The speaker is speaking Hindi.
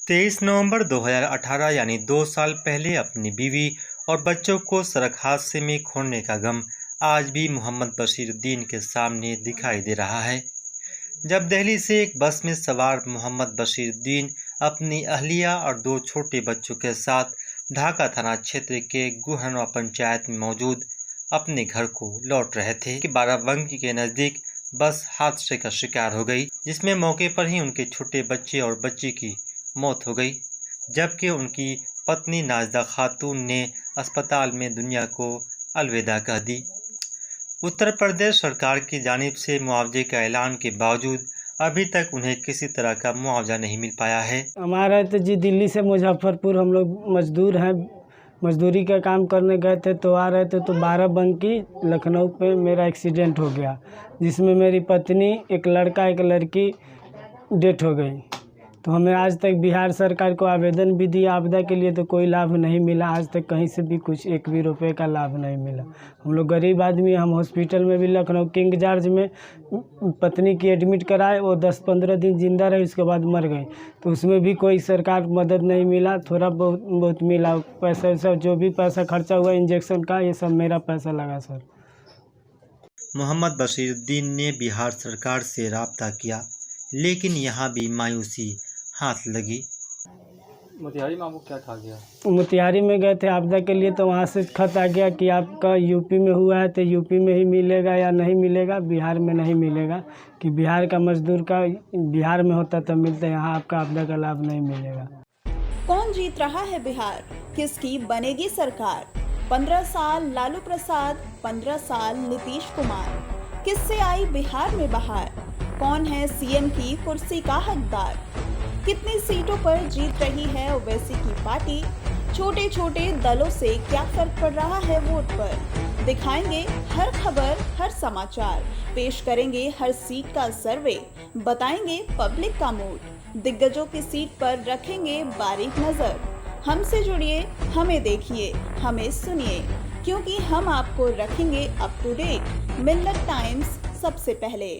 23 नवंबर 2018 यानी 2 साल पहले अपनी बीवी और बच्चों को सड़क हादसे में खोने का गम आज भी मोहम्मद बशीरुद्दीन के सामने दिखाई दे रहा है। जब दिल्ली से एक बस में सवार मोहम्मद बशीरुद्दीन अपनी अहलिया और 2 छोटे बच्चों के साथ ढाका थाना क्षेत्र के गुहनवा पंचायत में मौजूद अपने घर को लौट रहे थे कि बाराबंकी के नज़दीक बस हादसे का शिकार हो गई, जिसमें मौके पर ही उनके छोटे बच्चे और बच्ची की मौत हो गई, जबकि उनकी पत्नी नाजदा खातून ने अस्पताल में दुनिया को अलविदा कह दी। उत्तर प्रदेश सरकार की जानिब से मुआवजे का ऐलान के बावजूद अभी तक उन्हें किसी तरह का मुआवजा नहीं मिल पाया है। हमारा तो जी दिल्ली से मुजफ्फरपुर हम लोग मजदूर हैं, मजदूरी का काम करने गए थे तो आ रहे थे तो बाराबंकी लखनऊ पे मेरा एक्सीडेंट हो गया, जिसमें मेरी पत्नी, एक लड़का, एक लड़की डेथ हो गई। तो हमें आज तक बिहार सरकार को आवेदन भी दिया आपदा के लिए, तो कोई लाभ नहीं मिला। आज तक कहीं से भी कुछ एक भी रुपए का लाभ नहीं मिला। हम लोग गरीब आदमी, हम हॉस्पिटल में भी लखनऊ किंग जॉर्ज में पत्नी की एडमिट कराए, वो 10-15 दिन जिंदा रही, उसके बाद मर गई। तो उसमें भी कोई सरकार मदद नहीं मिला, थोड़ा बहुत मिला। पैसा सब जो भी पैसा खर्चा हुआ इंजेक्शन का, ये सब मेरा पैसा लगा सर। मोहम्मद बशीरुद्दीन ने बिहार सरकार से राब्ता किया, लेकिन यहाँ भी मायूसी हाथ लगी। मोतिहारी में आपको क्या कहा गया? मोतिहारी में गए थे आपदा के लिए, तो वहाँ से खत आ गया कि आपका यूपी में हुआ है तो यूपी में ही मिलेगा या नहीं मिलेगा, बिहार में नहीं मिलेगा। कि बिहार का मजदूर का बिहार में होता तो मिलता, यहाँ आपका आपदा का लाभ नहीं मिलेगा। कौन जीत रहा है बिहार? किसकी बनेगी सरकार? 15 साल लालू प्रसाद, 15 साल नीतीश कुमार, किससे आई बिहार में बहार? कौन है सीएम की कुर्सी का हकदार? कितनी सीटों पर जीत रही है ओवैसी की पार्टी? छोटे छोटे दलों से क्या फर्क पड़ रहा है वोट पर? दिखाएंगे हर खबर, हर समाचार, पेश करेंगे हर सीट का सर्वे, बताएंगे पब्लिक का मूड, दिग्गजों की सीट पर रखेंगे बारीक नजर। हमसे जुड़िए, हमें देखिए, हमें सुनिए, क्योंकि हम आपको रखेंगे अप टू डेट। मिन्नत टाइम्स सबसे पहले।